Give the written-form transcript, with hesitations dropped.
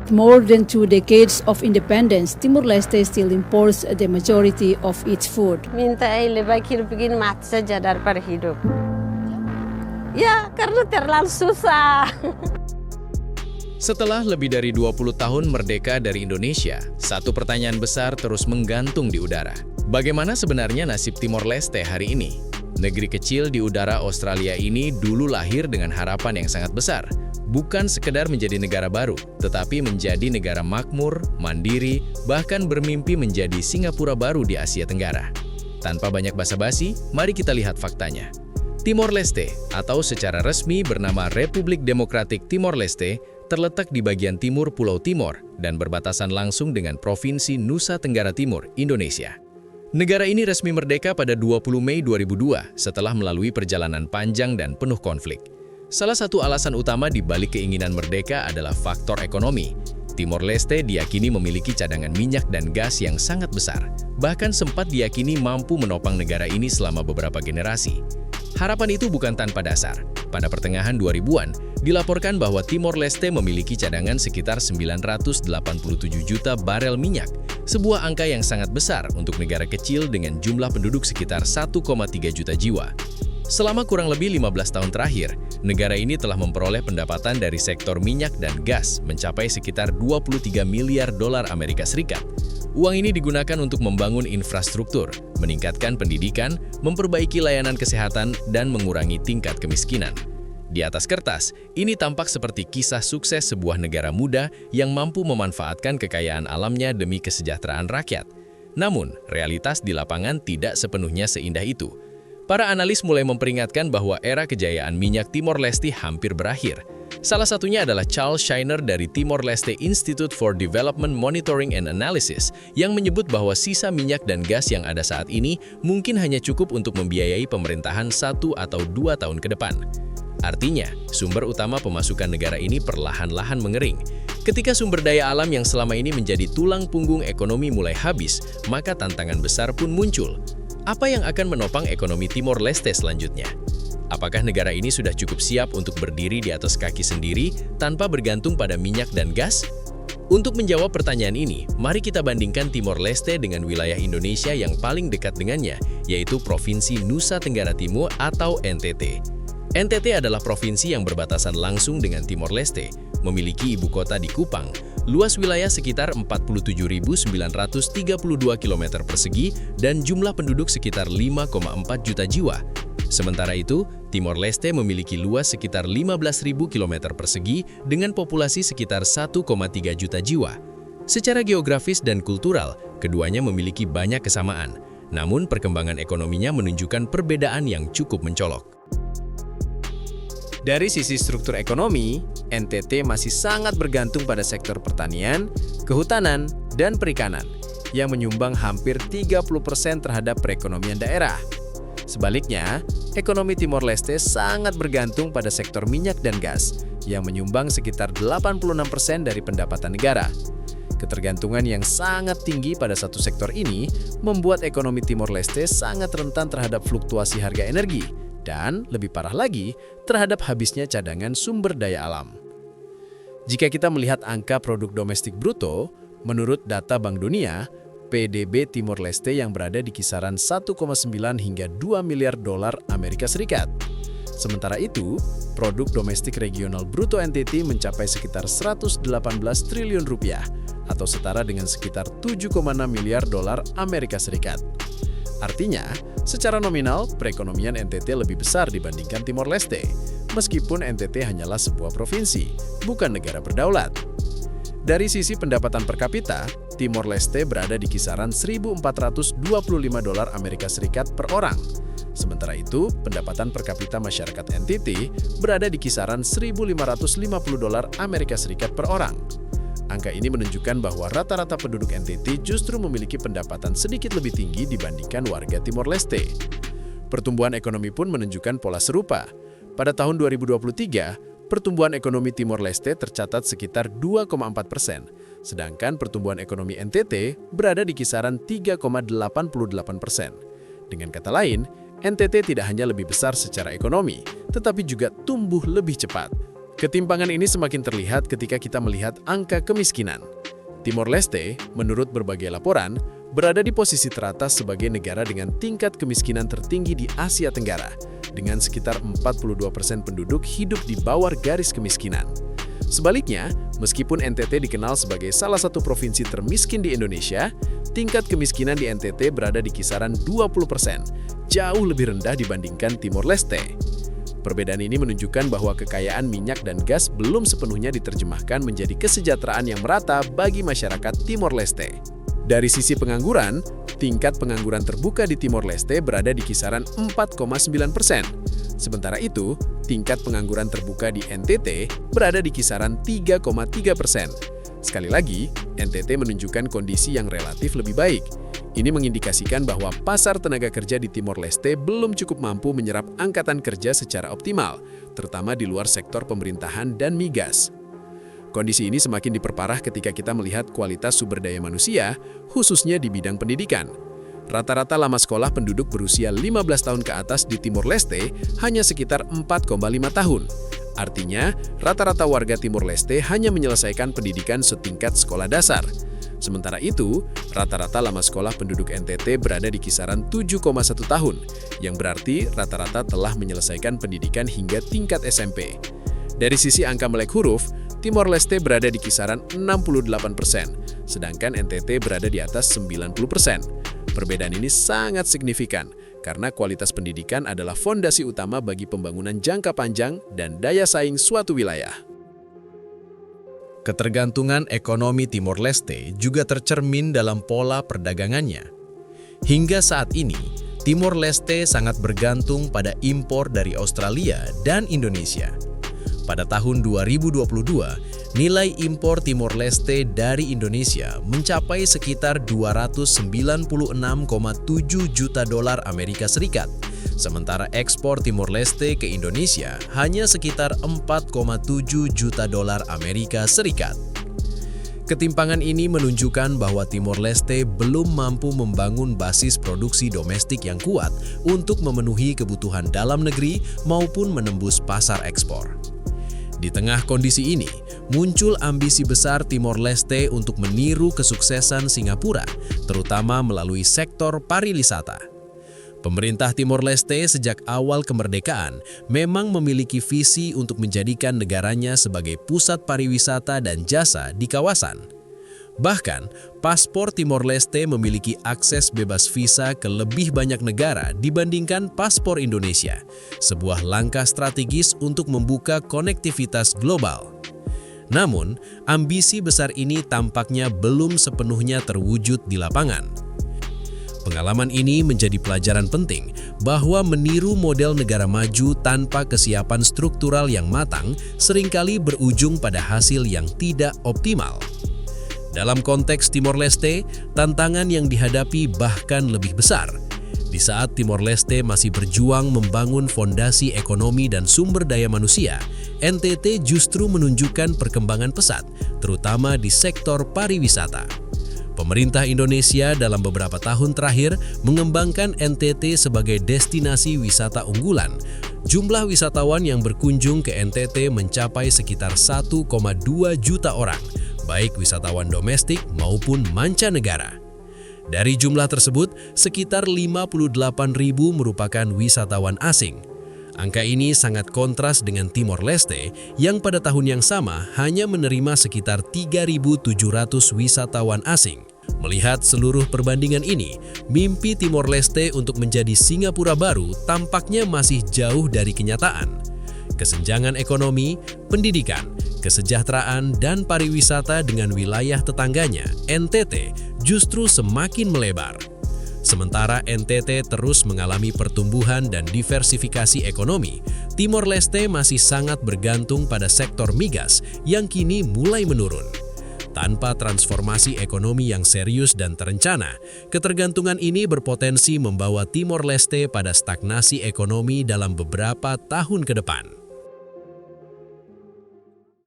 With more than 2 decades of independence, Timor-Leste still imports the majority of its food. Minta lebih baik hidup begini mati saja daripada hidup. Ya, karena terlalu susah. Setelah lebih dari 20 tahun merdeka dari Indonesia, satu pertanyaan besar terus menggantung di udara. Bagaimana sebenarnya nasib Timor-Leste hari ini? Negeri kecil di udara Australia ini dulu lahir dengan harapan yang sangat besar. Bukan sekedar menjadi negara baru, tetapi menjadi negara makmur, mandiri, bahkan bermimpi menjadi Singapura baru di Asia Tenggara. Tanpa banyak basa-basi, mari kita lihat faktanya. Timor-Leste, atau secara resmi bernama Republik Demokratik Timor-Leste, terletak di bagian timur Pulau Timor dan berbatasan langsung dengan Provinsi Nusa Tenggara Timur, Indonesia. Negara ini resmi merdeka pada 20 Mei 2002 setelah melalui perjalanan panjang dan penuh konflik. Salah satu alasan utama di balik keinginan merdeka adalah faktor ekonomi. Timor-Leste diyakini memiliki cadangan minyak dan gas yang sangat besar, bahkan sempat diyakini mampu menopang negara ini selama beberapa generasi. Harapan itu bukan tanpa dasar. Pada pertengahan 2000-an, dilaporkan bahwa Timor-Leste memiliki cadangan sekitar 987 juta barel minyak, sebuah angka yang sangat besar untuk negara kecil dengan jumlah penduduk sekitar 1,3 juta jiwa. Selama kurang lebih 15 tahun terakhir, negara ini telah memperoleh pendapatan dari sektor minyak dan gas mencapai sekitar 23 miliar dolar Amerika Serikat. Uang ini digunakan untuk membangun infrastruktur, meningkatkan pendidikan, memperbaiki layanan kesehatan, dan mengurangi tingkat kemiskinan. Di atas kertas, ini tampak seperti kisah sukses sebuah negara muda yang mampu memanfaatkan kekayaan alamnya demi kesejahteraan rakyat. Namun, realitas di lapangan tidak sepenuhnya seindah itu. Para analis mulai memperingatkan bahwa era kejayaan minyak Timor-Leste hampir berakhir. Salah satunya adalah Charles Shiner dari Timor-Leste Institute for Development Monitoring and Analysis yang menyebut bahwa sisa minyak dan gas yang ada saat ini mungkin hanya cukup untuk membiayai pemerintahan 1 atau 2 tahun ke depan. Artinya, sumber utama pemasukan negara ini perlahan-lahan mengering. Ketika sumber daya alam yang selama ini menjadi tulang punggung ekonomi mulai habis, maka tantangan besar pun muncul. Apa yang akan menopang ekonomi Timor-Leste selanjutnya? Apakah negara ini sudah cukup siap untuk berdiri di atas kaki sendiri tanpa bergantung pada minyak dan gas? Untuk menjawab pertanyaan ini, mari kita bandingkan Timor-Leste dengan wilayah Indonesia yang paling dekat dengannya, yaitu Provinsi Nusa Tenggara Timur atau NTT. NTT adalah provinsi yang berbatasan langsung dengan Timor-Leste, memiliki ibu kota di Kupang, luas wilayah sekitar 47.932 km persegi dan jumlah penduduk sekitar 5,4 juta jiwa. Sementara itu, Timor-Leste memiliki luas sekitar 15.000 km persegi dengan populasi sekitar 1,3 juta jiwa. Secara geografis dan kultural, keduanya memiliki banyak kesamaan, namun perkembangan ekonominya menunjukkan perbedaan yang cukup mencolok. Dari sisi struktur ekonomi, NTT masih sangat bergantung pada sektor pertanian, kehutanan, dan perikanan, yang menyumbang hampir 30% terhadap perekonomian daerah. Sebaliknya, ekonomi Timor-Leste sangat bergantung pada sektor minyak dan gas, yang menyumbang sekitar 86% dari pendapatan negara. Ketergantungan yang sangat tinggi pada satu sektor ini membuat ekonomi Timor-Leste sangat rentan terhadap fluktuasi harga energi, dan lebih parah lagi, terhadap habisnya cadangan sumber daya alam. Jika kita melihat angka produk domestik bruto, menurut data Bank Dunia, PDB Timor-Leste yang berada di kisaran 1,9 hingga 2 miliar dolar Amerika Serikat. Sementara itu, produk domestik regional bruto NTT mencapai sekitar 118 triliun rupiah, atau setara dengan sekitar 7,6 miliar dolar Amerika Serikat. Artinya, secara nominal, perekonomian NTT lebih besar dibandingkan Timor-Leste, meskipun NTT hanyalah sebuah provinsi, bukan negara berdaulat. Dari sisi pendapatan per kapita, Timor-Leste berada di kisaran 1.425 dolar Amerika Serikat per orang. Sementara itu, pendapatan per kapita masyarakat NTT berada di kisaran 1.550 dolar Amerika Serikat per orang. Angka ini menunjukkan bahwa rata-rata penduduk NTT justru memiliki pendapatan sedikit lebih tinggi dibandingkan warga Timor-Leste. Pertumbuhan ekonomi pun menunjukkan pola serupa. Pada tahun 2023, pertumbuhan ekonomi Timor-Leste tercatat sekitar 2,4%, sedangkan pertumbuhan ekonomi NTT berada di kisaran 3,88%. Dengan kata lain, NTT tidak hanya lebih besar secara ekonomi, tetapi juga tumbuh lebih cepat. Ketimpangan ini semakin terlihat ketika kita melihat angka kemiskinan. Timor Leste, menurut berbagai laporan, berada di posisi teratas sebagai negara dengan tingkat kemiskinan tertinggi di Asia Tenggara, dengan sekitar 42% penduduk hidup di bawah garis kemiskinan. Sebaliknya, meskipun NTT dikenal sebagai salah satu provinsi termiskin di Indonesia, tingkat kemiskinan di NTT berada di kisaran 20%, jauh lebih rendah dibandingkan Timor Leste. Perbedaan ini menunjukkan bahwa kekayaan minyak dan gas belum sepenuhnya diterjemahkan menjadi kesejahteraan yang merata bagi masyarakat Timor Leste. Dari sisi pengangguran, tingkat pengangguran terbuka di Timor Leste berada di kisaran 4,9%. Sementara itu, tingkat pengangguran terbuka di NTT berada di kisaran 3,3%. Sekali lagi, NTT menunjukkan kondisi yang relatif lebih baik. Ini mengindikasikan bahwa pasar tenaga kerja di Timor Leste belum cukup mampu menyerap angkatan kerja secara optimal, terutama di luar sektor pemerintahan dan migas. Kondisi ini semakin diperparah ketika kita melihat kualitas sumber daya manusia, khususnya di bidang pendidikan. Rata-rata lama sekolah penduduk berusia 15 tahun ke atas di Timor Leste hanya sekitar 4,5 tahun. Artinya, rata-rata warga Timor Leste hanya menyelesaikan pendidikan setingkat sekolah dasar. Sementara itu, rata-rata lama sekolah penduduk NTT berada di kisaran 7,1 tahun, yang berarti rata-rata telah menyelesaikan pendidikan hingga tingkat SMP. Dari sisi angka melek huruf, Timor Leste berada di kisaran 68%, sedangkan NTT berada di atas 90%. Perbedaan ini sangat signifikan, karena kualitas pendidikan adalah fondasi utama bagi pembangunan jangka panjang dan daya saing suatu wilayah. Ketergantungan ekonomi Timor Leste juga tercermin dalam pola perdagangannya. Hingga saat ini, Timor Leste sangat bergantung pada impor dari Australia dan Indonesia. Pada tahun 2022, nilai impor Timor Leste dari Indonesia mencapai sekitar 296,7 juta dolar Amerika Serikat, sementara ekspor Timor Leste ke Indonesia hanya sekitar 4,7 juta dolar Amerika Serikat. Ketimpangan ini menunjukkan bahwa Timor Leste belum mampu membangun basis produksi domestik yang kuat untuk memenuhi kebutuhan dalam negeri maupun menembus pasar ekspor. Di tengah kondisi ini, muncul ambisi besar Timor Leste untuk meniru kesuksesan Singapura, terutama melalui sektor pariwisata. Pemerintah Timor Leste sejak awal kemerdekaan memang memiliki visi untuk menjadikan negaranya sebagai pusat pariwisata dan jasa di kawasan. Bahkan, paspor Timor Leste memiliki akses bebas visa ke lebih banyak negara dibandingkan paspor Indonesia, sebuah langkah strategis untuk membuka konektivitas global. Namun, ambisi besar ini tampaknya belum sepenuhnya terwujud di lapangan. Pengalaman ini menjadi pelajaran penting bahwa meniru model negara maju tanpa kesiapan struktural yang matang seringkali berujung pada hasil yang tidak optimal. Dalam konteks Timor Leste, tantangan yang dihadapi bahkan lebih besar. Di saat Timor Leste masih berjuang membangun fondasi ekonomi dan sumber daya manusia, NTT justru menunjukkan perkembangan pesat, terutama di sektor pariwisata. Pemerintah Indonesia dalam beberapa tahun terakhir mengembangkan NTT sebagai destinasi wisata unggulan. Jumlah wisatawan yang berkunjung ke NTT mencapai sekitar 1,2 juta orang, baik wisatawan domestik maupun mancanegara. Dari jumlah tersebut, sekitar 58.000 merupakan wisatawan asing. Angka ini sangat kontras dengan Timor Leste yang pada tahun yang sama hanya menerima sekitar 3.700 wisatawan asing. Melihat seluruh perbandingan ini, mimpi Timor Leste untuk menjadi Singapura baru tampaknya masih jauh dari kenyataan. Kesenjangan ekonomi, pendidikan, kesejahteraan, dan pariwisata dengan wilayah tetangganya, NTT, justru semakin melebar. Sementara NTT terus mengalami pertumbuhan dan diversifikasi ekonomi, Timor Leste masih sangat bergantung pada sektor migas yang kini mulai menurun. Tanpa transformasi ekonomi yang serius dan terencana, ketergantungan ini berpotensi membawa Timor Leste pada stagnasi ekonomi dalam beberapa tahun ke depan.